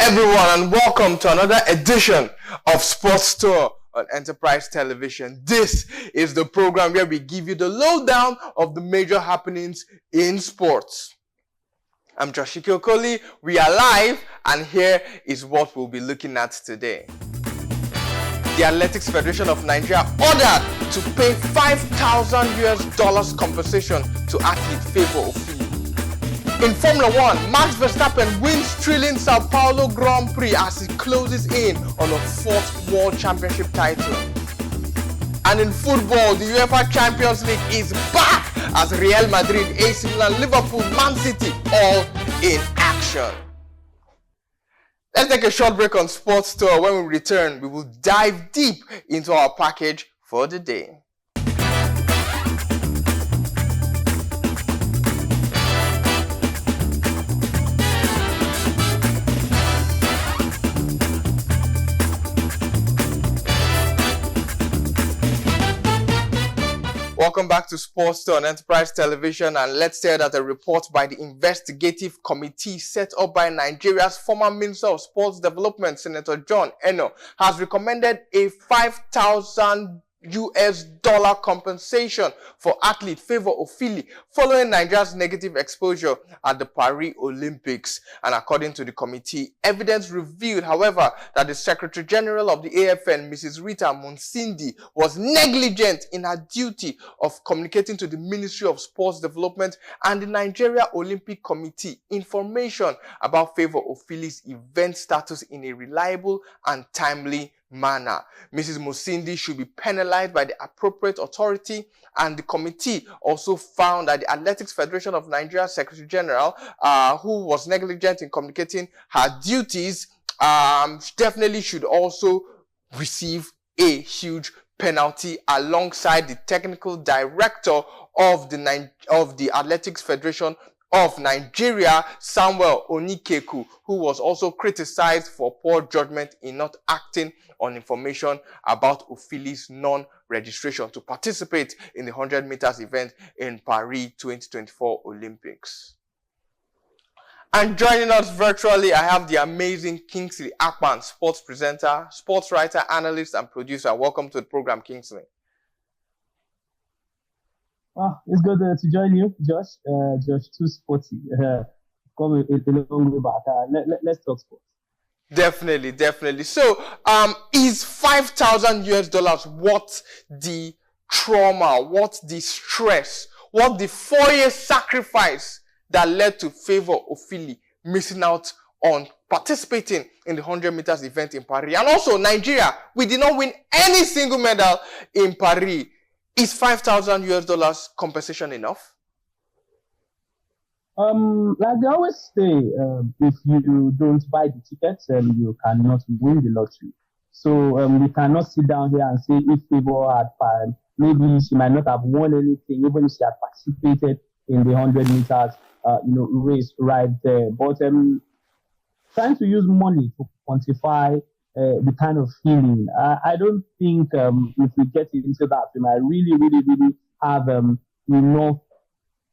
everyone, and welcome to another edition of Sports Tour on Enterprise Television. This is the program where we give you the lowdown of the major happenings in sports. I'm Joshiki Okoli. We are live, and here is what we'll be looking at today. The Athletics Federation of Nigeria ordered to pay $5,000 compensation to athlete Favour Ofili. In Formula 1, Max Verstappen wins thrilling Sao Paulo Grand Prix as he closes in on a fourth World Championship title. And in football, the UEFA Champions League is back as Real Madrid, AC Milan, Liverpool, Man City all in action. Let's take a short break on Sports Tour. When we return, we will dive deep into our package for the day. Welcome back to Sports Tour on Enterprise Television, and let's say that a report by the investigative committee set up by Nigeria's former Minister of Sports Development, Senator John Eno, has recommended a $5,000 compensation for athlete Favour Ofili following Nigeria's negative exposure at the Paris Olympics. And according to the committee, evidence revealed, however, that the Secretary General of the AFN, Mrs. Rita Monsindi, was negligent in her duty of communicating to the Ministry of Sports Development and the Nigeria Olympic Committee information about Favour Ofili's event status in a reliable and timely manner. Mrs. Musindi should be penalized by the appropriate authority, and the committee also found that the Athletics Federation of Nigeria Secretary General, who was negligent in communicating her duties, definitely should also receive a huge penalty alongside the technical director of the Athletics Federation of Nigeria, Samuel Onikeku, who was also criticized for poor judgment in not acting on information about Ofili's non-registration to participate in the 100 meters event in Paris 2024 Olympics. And joining us virtually, I have the amazing Kingsley Akpan, sports presenter, sports writer, analyst, and producer. Welcome to the program, Kingsley. It's good to join you, Josh. Josh, too sporty. Come a long way back. Let's talk sports. Definitely. So, is $5,000 worth the trauma, what the stress, what the 4-year sacrifice that led to Favour Ofili missing out on participating in the 100 meters event in Paris? And also, Nigeria, we did not win any single medal in Paris. Is $5,000 compensation enough? Like they always say, if you don't buy the tickets, you cannot win the lottery. So we cannot sit down here and say if Favour had fun, maybe she might not have won anything, even if she had participated in the 100 meters, race right there. But trying to use money to quantify the kind of feeling, I don't think if we get into that, we might really have enough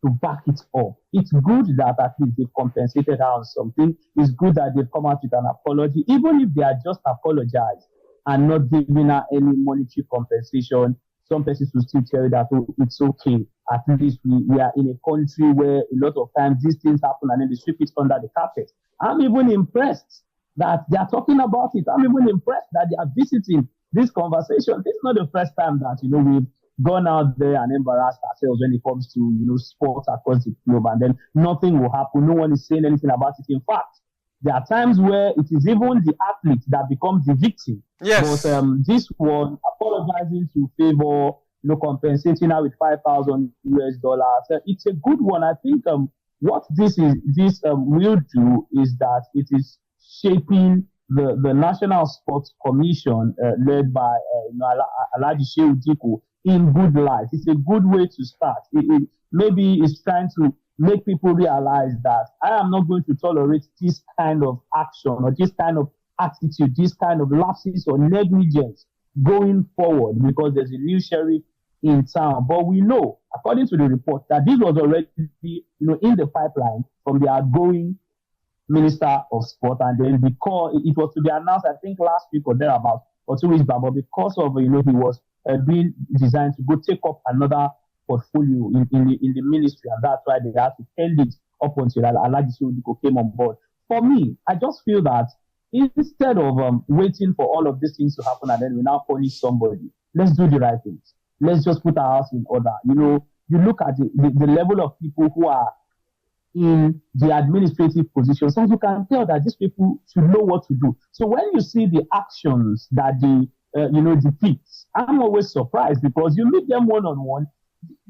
to back it up. It's good that at least they've compensated her on something. It's good that they've come out with an apology, even if they are just apologized and not giving her any monetary compensation. Some persons will still tell you that it's okay. At least we are in a country where a lot of times these things happen and then they sweep it under the carpet. I'm even impressed that they are talking about it. I'm even impressed that they are visiting this conversation. This is not the first time that, we've gone out there and embarrassed ourselves when it comes to, sports across the globe, and then nothing will happen. No one is saying anything about it. In fact, there are times where it is even the athlete that becomes the victim. Yes. But this one, apologizing to Favour, compensating her with $5,000, it's a good one. I think what this will do is that it is shaping the National Sports Commission led by Alhaji Shehu Diko in good light. It's a good way to start. Maybe it's trying to make people realize that I am not going to tolerate this kind of action or this kind of attitude, this kind of lapses or negligence going forward, because there's a new sheriff in town. But we know, according to the report, that this was already in the pipeline from the outgoing Minister of Sport, and then because it was to be announced, I think last week or thereabout, or 2 weeks back, but because of he was being designed to go take up another portfolio in the ministry, and that's why they had to end it up until Alhaji Sodiko came on board. For me, I just feel that instead of waiting for all of these things to happen and then we now punish somebody, let's do the right things. Let's just put our house in order. You look at the level of people who are in the administrative positions, and you can tell that these people should know what to do. So when you see the actions that they depict, I'm always surprised because you meet them one-on-one,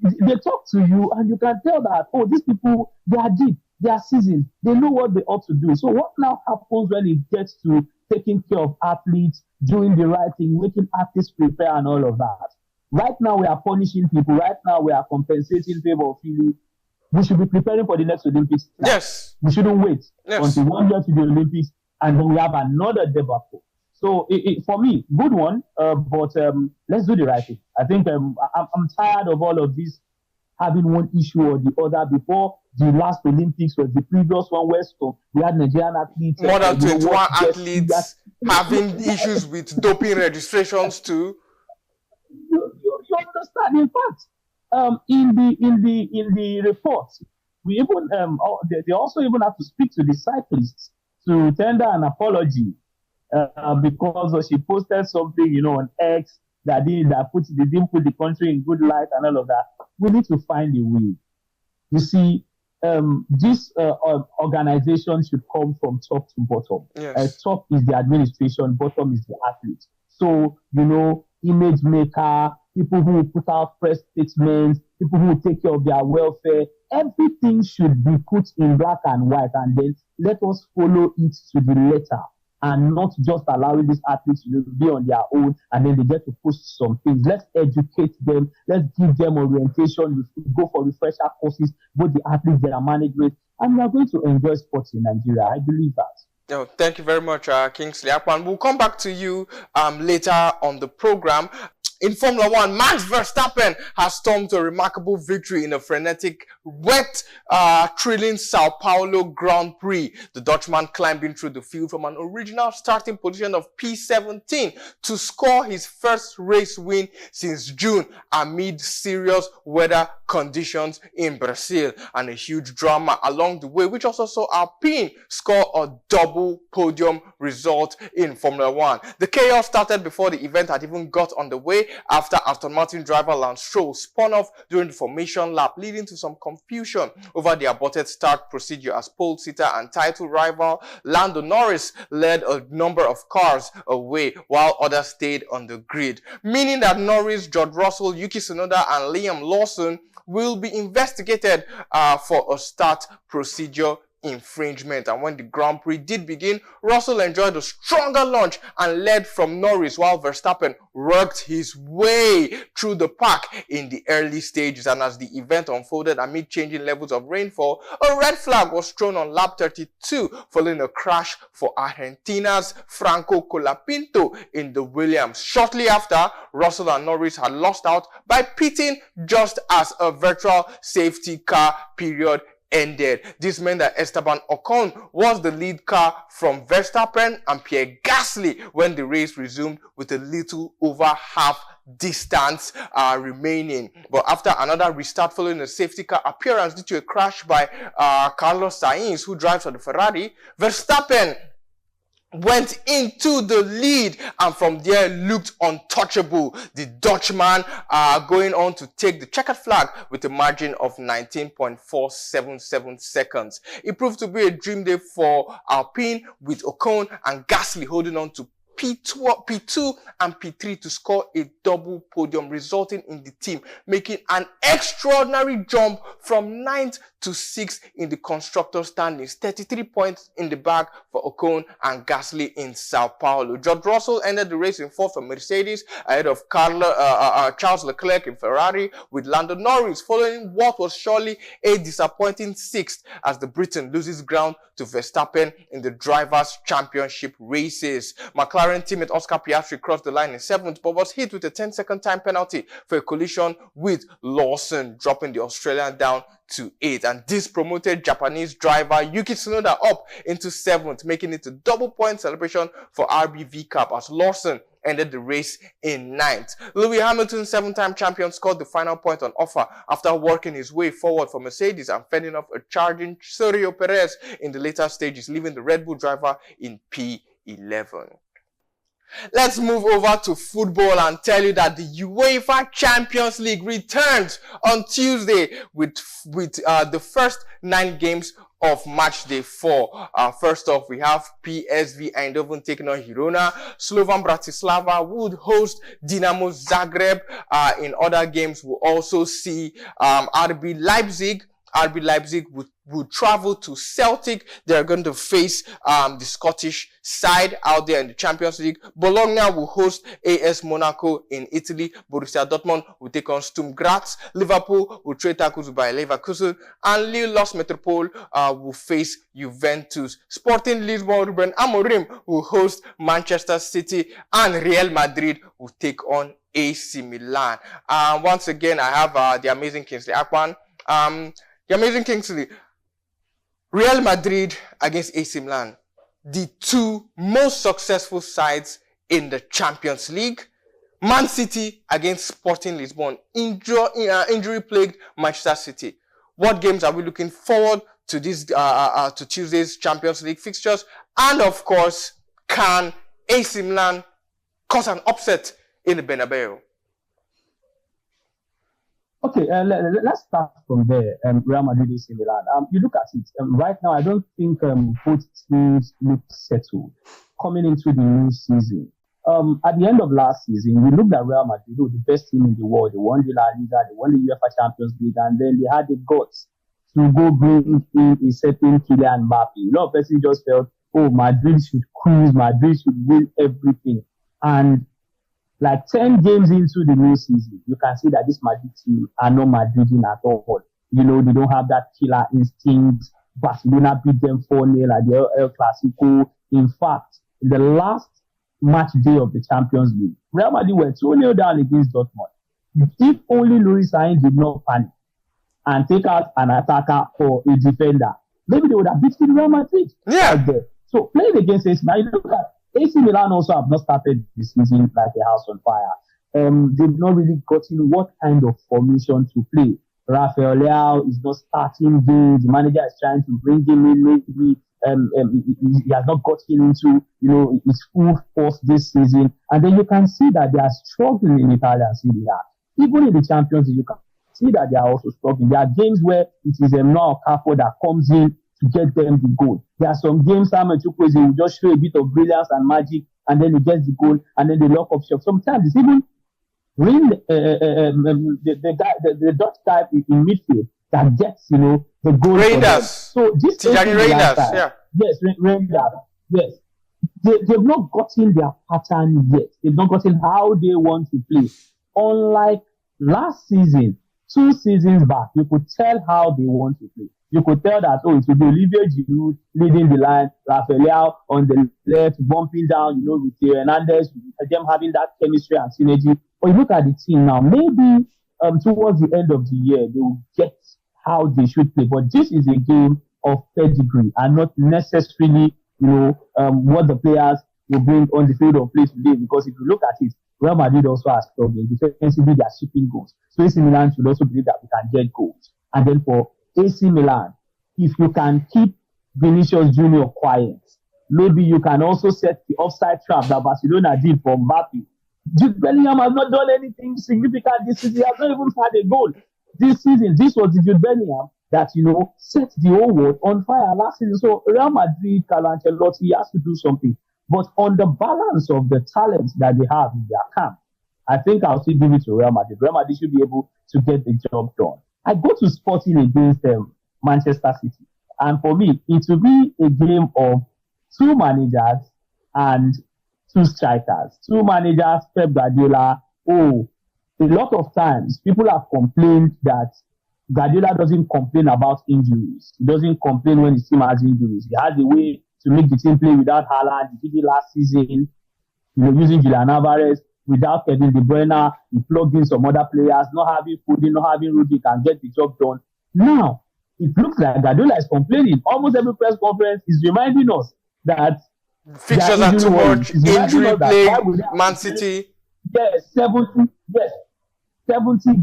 they talk to you, and you can tell that, oh, these people, they are deep, they are seasoned, they know what they ought to do. So what now happens when it gets to taking care of athletes, doing the right thing, making athletes prepare and all of that? Right now, we are punishing people. Right now, we are compensating Favour Ofili. We should be preparing for the next Olympics. Yes. We shouldn't wait until 1 year to the Olympics, and then we have another debacle. So for me, good one, but let's do the right thing. I think I'm tired of all of this having one issue or the other. Before the last Olympics was the previous one where we had Nigerian athletes. More than 21 athletes having issues with doping registrations too. You understand? In fact, in the report, we even they also even have to speak to the cyclists to tender an apology because she posted something on X that they didn't put the country in good light and all of that. We need to find a way. You see, this organization should come from top to bottom. Yes. Top is the administration, bottom is the athlete. So, image maker, people who put out press statements, people who take care of their welfare, everything should be put in black and white, and then let us follow it to the letter, and not just allowing these athletes to be on their own and then they get to post some things. Let's educate them. Let's give them orientation. We go for refresher courses, both the athletes, their management, and we are going to enjoy sports in Nigeria. I believe that. Oh, thank you very much, Kingsley Akpan. We'll come back to you later on the program. In Formula One, Max Verstappen has stormed a remarkable victory in a frenetic, wet, thrilling Sao Paulo Grand Prix. The Dutchman climbing through the field from an original starting position of P17 to score his first race win since June amid serious weather conditions in Brazil, and a huge drama along the way, which also saw Alpine score a double podium result in Formula One. The chaos started before the event had even got underway, after Aston Martin driver Lance Stroll spun off during the formation lap, leading to some confusion over the aborted start procedure as pole sitter and title rival Lando Norris led a number of cars away while others stayed on the grid, meaning that Norris, George Russell, Yuki Tsunoda and Liam Lawson will be investigated for a start procedure infringement. And when the Grand Prix did begin, Russell enjoyed a stronger launch and led from Norris, while Verstappen worked his way through the pack in the early stages. And as the event unfolded amid changing levels of rainfall, a red flag was thrown on lap 32 following a crash for Argentina's Franco Colapinto in the Williams. Shortly after, Russell and Norris had lost out by pitting just as a virtual safety car period ended. This meant that Esteban Ocon was the lead car from Verstappen and Pierre Gasly when the race resumed with a little over half distance remaining. But after another restart following a safety car appearance due to a crash by Carlos Sainz, who drives for the Ferrari, Verstappen went into the lead and from there looked untouchable. The Dutchman going on to take the checkered flag with a margin of 19.477 seconds. It proved to be a dream day for Alpine, with Ocon and Gasly holding on to P2 and P3 to score a double podium, resulting in the team making an extraordinary jump from 9th to 6th in the constructor standings, 33 points in the bag for Ocon and Gasly in Sao Paulo. George Russell ended the race in 4th for Mercedes, ahead of Charles Leclerc in Ferrari, with Lando Norris following what was surely a disappointing 6th as the Briton loses ground to Verstappen in the Drivers' Championship races. McLaren McLaren teammate Oscar Piastri crossed the line in 7th, but was hit with a 10-second time penalty for a collision with Lawson, dropping the Australian down to 8th. And this promoted Japanese driver Yuki Tsunoda up into 7th, making it a double point celebration for RBV Cup as Lawson ended the race in 9th. Lewis Hamilton, 7-time champion, scored the final point on offer after working his way forward for Mercedes and fending off a charging Sergio Perez in the later stages, leaving the Red Bull driver in P11. Let's move over to football and tell you that the UEFA Champions League returns on Tuesday with the first 9 games of match day 4. First off, we have PSV Eindhoven taking on Girona. Slovan Bratislava would host Dinamo Zagreb. In other games, we'll also see RB Leipzig. RB Leipzig would travel to Celtic. They're going to face the Scottish side out there in the Champions League. Bologna will host AS Monaco in Italy. Borussia Dortmund will take on Sturm Graz. Liverpool will trade tackles by Leverkusen. And Lille Los Metropole will face Juventus. Sporting Lisbon, Ruben Amorim will host Manchester City. And Real Madrid will take on AC Milan. Once again, I have the amazing Kingsley Akpan. The amazing Kingsley, Real Madrid against AC Milan, the 2 most successful sides in the Champions League. Man City against Sporting Lisbon, injury-plagued Manchester City. What games are we looking forward to this to Tuesday's Champions League fixtures? And of course, can AC Milan cause an upset in the Bernabeu? Okay, let's start from there. Real Madrid AC Milan. You look at it right now. I don't think both teams look settled coming into the new season. At the end of last season, we looked at Real Madrid, the best team in the world. They won the La Liga, they won the UEFA Champions League, and then they had the guts to go bring in a certain Kylian Mbappe. A lot of people just felt, oh, Madrid should cruise, Madrid should win everything, and like 10 games into the new season, you can see that this Madrid team are not Madriding at all. You know, they don't have that killer instinct. Barcelona beat them 4-0 at the El Clasico. In fact, in the last match day of the Champions League, Real Madrid were 2-0 down against Dortmund. If only Luis Sainz did not panic and take out an attacker or a defender, maybe they would have beaten Real Madrid. Yeah. Right there. So playing against AC Milan, look at AC Milan also have not started the season like a house on fire. They've not really gotten what kind of formation to play. Rafael Leao is not starting games. The manager is trying to bring him in. Maybe he has not gotten into his full force this season. And then you can see that they are struggling in Italian Serie A. Even in the Champions League, you can see that they are also struggling. There are games where it is Noah Okafor that comes in to get them the goal. There are some games Samuel Chukwueze will just show a bit of brilliance and magic, and then he gets the goal, and then they lock up shop. Sometimes it's even the Dutch guy in midfield that gets the goal. Raiders. So this Raiders, yeah. Yes, Raiders. Yes. They've not gotten their pattern yet. They've not gotten how they want to play. Unlike last season, 2 seasons back, you could tell how they want to play. You could tell that, it will be Olivier Giroud leading the line, Rafael Leao on the left, bumping down, with Theo Hernandez, them having that chemistry and synergy. But you look at the team now, maybe towards the end of the year, they will get how they should play. But this is a game of pedigree and not necessarily, what the players will bring on the field of play today. Because if you look at it, Real Madrid also has problems. Defensively, they are shipping goals. So AC Milan should also believe that we can get goals. And then for AC Milan, if you can keep Vinicius Junior quiet, maybe you can also set the offside trap that Barcelona did for Mbappe. Jude Bellingham has not done anything significant this season. He has not even had a goal this season. This was the Jude Bellingham that, set the whole world on fire last season. So Real Madrid, Carlo Ancelotti has to do something. But on the balance of the talent that they have in their camp, I think I'll still give it to Real Madrid. Real Madrid should be able to get the job done. I go to Sporting against Manchester City. And for me, it will be a game of 2 managers and 2 strikers. 2 managers, Pep Guardiola. A lot of times, people have complained that Guardiola doesn't complain about injuries. He doesn't complain when his team has injuries. He has a way to make the team play without Haaland. He did it last season. using Julian Alvarez without Kevin De Bruyne, he plugged in some other players, not having Foden, not having Rudy, can get the job done. Now, it looks like Guardiola is complaining. Almost every press conference is reminding us that fixtures are too much, injury plague, Man City. Yes, 70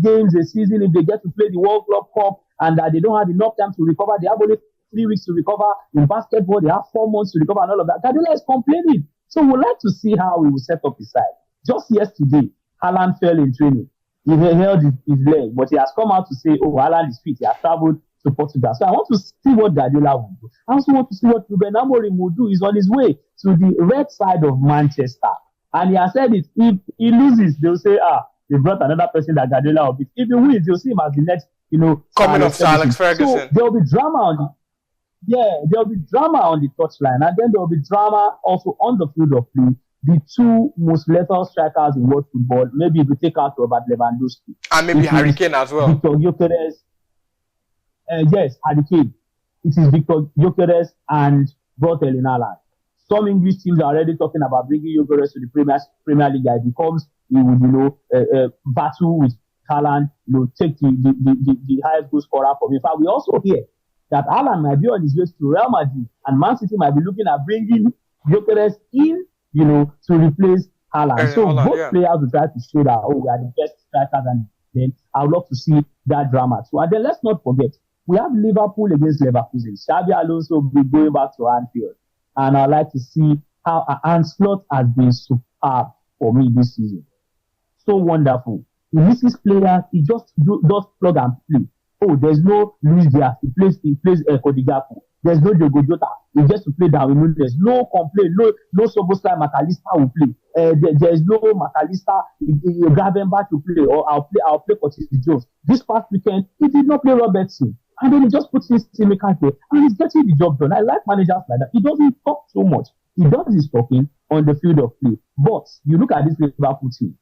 games a season if they get to play the World Club Cup, and that they don't have enough time to recover. They have only 3 weeks to recover. In basketball, they have 4 months to recover and all of that. Guardiola is complaining. So we'd like to see how he will set up his side. Just yesterday, Haaland fell in training. He held his leg, but he has come out to say, oh, Haaland is fit. He has traveled to Portugal. So I want to see what Guardiola will do. I also want to see what Ruben Amorim will do. He's on his way to the red side of Manchester. And he has said it. If he loses, they'll say, they brought another person that Guardiola will beat. If he wins, they'll see him as the next, coming of Sir Alex Ferguson. So there'll be drama there'll be drama on the touchline, and then there'll be drama also on the field of play. The 2 most lethal strikers in world football, maybe if we take out Robert Lewandowski. And maybe Harry Kane as well. Victor Gyökeres. Yes, Harry Kane. It is Victor Gyökeres and Erling Haaland. Some English teams are already talking about bringing Gyökeres to the Premier League. It becomes, he would, battle with Haaland, take the highest goal scorer from him. In fact, we also hear that Haaland might be on his way to Real Madrid, and Man City might be looking at bringing Gyökeres in, to replace Haaland. So both players will try to show that, we are the best strikers, and then I would love to see that drama too. And then let's not forget, we have Liverpool against Leverkusen. Xabi Alonso will be going back to Anfield, and I'd like to see how Ancelotti has been superb for me this season. So wonderful. He misses players, he just does plug and play. Oh, there's no Luis Diaz, he plays Cody Gakpo. There's no Diogo Jota, he gets to play Darwin Núñez. No complaint, no Szoboszlai McAllister will play. There's no McAllister, Gravenberch will play, or I'll play Curtis Jones. This past weekend, he did not play Robertson. And then he just puts his team in there, and he's getting the job done. I like managers like that. He doesn't talk so much. He does his talking on the field of play. But you look at this Liverpool team.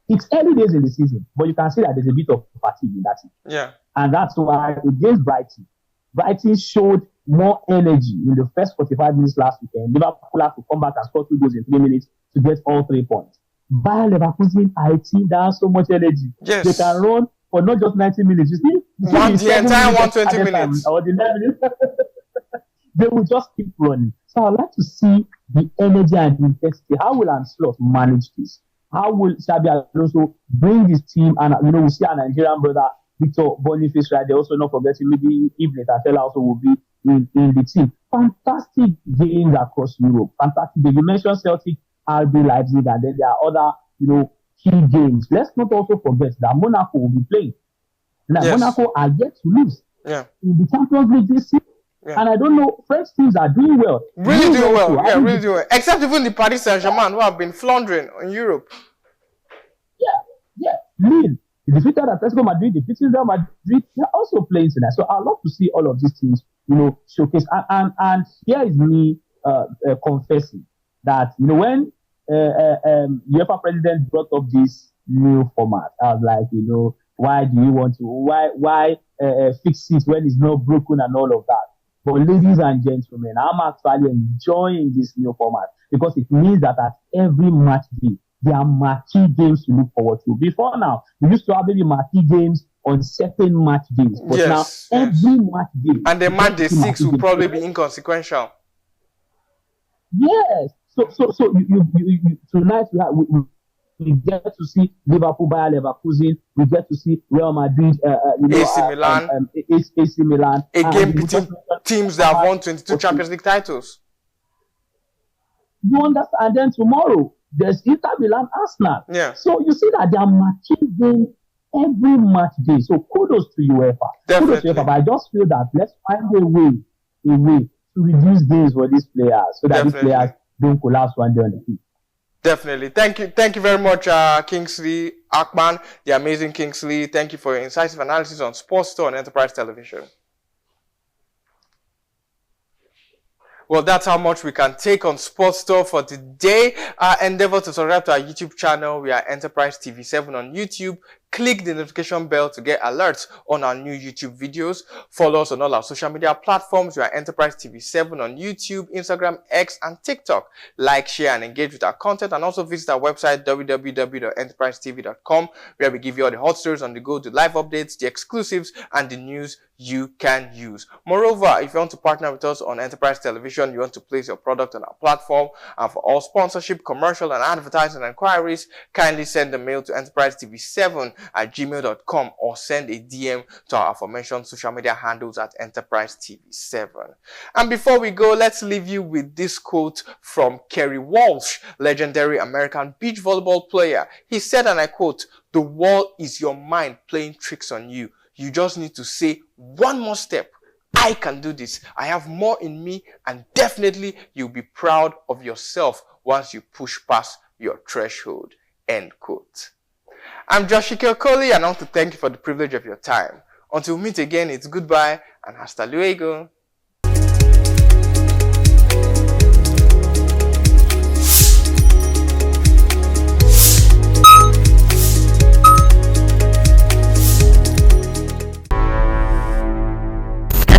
It's early days in the season, but you can see that there's a bit of fatigue in that team. Yeah. And that's why against Brighton showed more energy in the first 45 minutes last weekend. Liverpool had to come back and score 2 goals in 3 minutes to get all 3 points. Bayer Leverkusen are a team that has so much energy. Yes. They can run for not just 90 minutes. You see? The entire 120 minutes. Or the 9 minutes. They will just keep running. So I'd like to see the energy and the intensity. How will Ancelotti manage this? How will Xabi Alonso bring his team? And we see our Nigerian brother Victor Boniface right there. Also not forgetting maybe if Netatella also will be in the team. Fantastic games across Europe. Fantastic games. You mentioned Celtic, RB Leipzig, and then there are other key games. Let's not also forget that Monaco will be playing. Now Monaco are yet to lose in the Champions League this season. Yeah. And I don't know, French teams are doing well. Really doing well. Yeah, really doing well. Except even the Paris Saint-Germain, who have been floundering in Europe. Yeah. Lille, they defeated Atletico Madrid, defeated Real Madrid. They're also playing tonight. So I'd love to see all of these teams, showcase. And here is me confessing that, when UEFA president brought up this new format, I was like, why do you want to, why fix it when it's not broken and all of that? But ladies and gentlemen, I'm actually enjoying this new format because it means that at every match day, there are marquee games to look forward to. Before now, we used to have maybe marquee games on certain match days. But now, every match day. And the match day 6 will probably be inconsequential. Yes. So you tonight we get to see Liverpool, Bayer Leverkusen. We get to see Real Madrid, AC Milan. AC Milan. Again, between teams that have won 22 Champions League titles. You understand? And then tomorrow, there's Inter Milan, Arsenal. Yeah. So you see that they are matching games every match day. So kudos to UEFA. Definitely. Kudos to UEFA. But I just feel that let's find a way to reduce games for these players so that these players don't collapse one day on the pitch. Definitely. Thank you very much, Kingsley Akpan, the amazing Kingsley. Thank you for your incisive analysis on Sports Store on Enterprise Television. Well, that's how much we can take on Sports Store for today. Endeavor to subscribe to our YouTube channel. We are Enterprise TV 7 on YouTube, Click the notification bell to get alerts on our new YouTube videos. Follow us on all our social media platforms. We are Enterprise TV 7 on YouTube, Instagram, X, and TikTok. Like, share, and engage with our content, and also visit our website www.enterprisetv.com, where we give you all the hot stories on the go, the live updates, the exclusives, and the news you can use. Moreover, if you want to partner with us on Enterprise Television, you want to place your product on our platform, and for all sponsorship, commercial, and advertising inquiries, kindly send a mail to enterprisetv7@gmail.com or send a DM to our aforementioned social media handles at Enterprise TV7. And before we go, let's leave you with this quote from Kerry Walsh, legendary American beach volleyball player. He said, and I quote, "The world is your mind playing tricks on you. You just need to say one more step. I can do this. I have more in me, and definitely you'll be proud of yourself once you push past your threshold." End quote. I'm Joshua Okoli, and I want to thank you for the privilege of your time. Until we meet again, it's goodbye and hasta luego.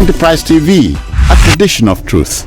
Enterprise TV, a tradition of truth.